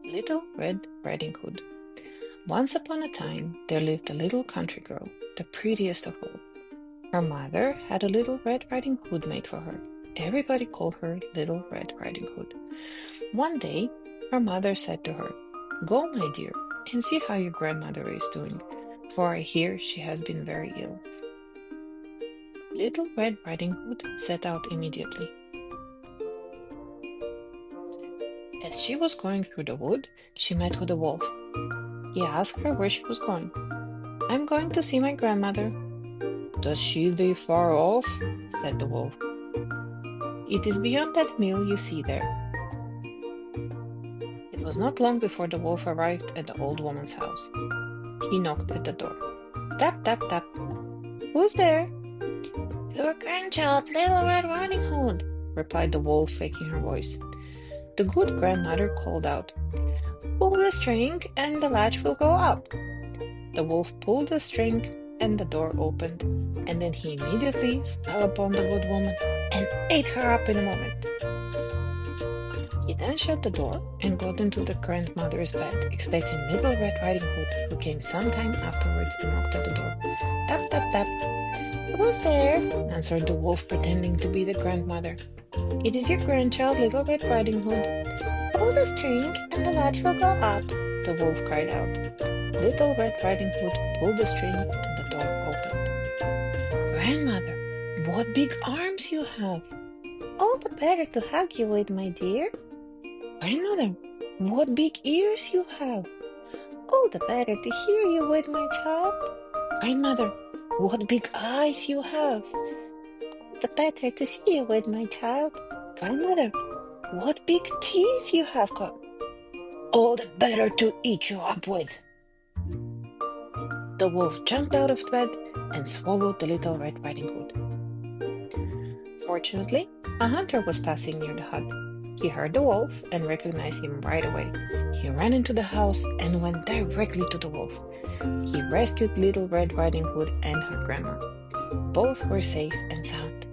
Little Red Riding Hood. Once upon a time, there lived a little country girl, the prettiest of all. Her mother had a little Red Riding Hood made for her. Everybody called her Little Red Riding Hood. One day, her mother said to her, "Go, my dear, and see how your grandmother is doing, for I hear she has been very ill." Little Red Riding Hood set out immediately. As she was going through the wood, she met with a wolf. He asked her where she was going. "I'm going to see my grandmother." "Does she live far off?" said the wolf. "It is beyond that mill you see there." It was not long before the wolf arrived at the old woman's house. He knocked at the door. Tap, tap, tap. "Who's there?" "Your grandchild, Little Red Riding Hood," replied the wolf, faking her voice. The good grandmother called out, "Pull the string and the latch will go up." The wolf pulled the string and the door opened, and then he immediately fell upon the good woman and ate her up in a moment. He then shut the door and got into the grandmother's bed, expecting Little Red Riding Hood, who came some time afterwards and knocked at the door. Tap, tap, tap. "Who's there?" answered the wolf, pretending to be the grandmother. "It is your grandchild, Little Red Riding Hood." "Pull the string and the latch will go up," the wolf cried out. Little Red Riding Hood pulled the string and the door opened. "Grandmother, what big arms you have!" "All the better to hug you with, my dear." "Grandmother, what big ears you have!" "All the better to hear you with, my child." "Grandmother, what big eyes you have!" "The better to see you with, my child." "Grandmother, what big teeth you have got!" "All the better to eat you up with." The wolf jumped out of bed and swallowed the Little Red Riding Hood. Fortunately, a hunter was passing near the hut. He heard the wolf and recognized him right away. He ran into the house and went directly to the wolf. He rescued Little Red Riding Hood and her grandma. Both were safe and sound.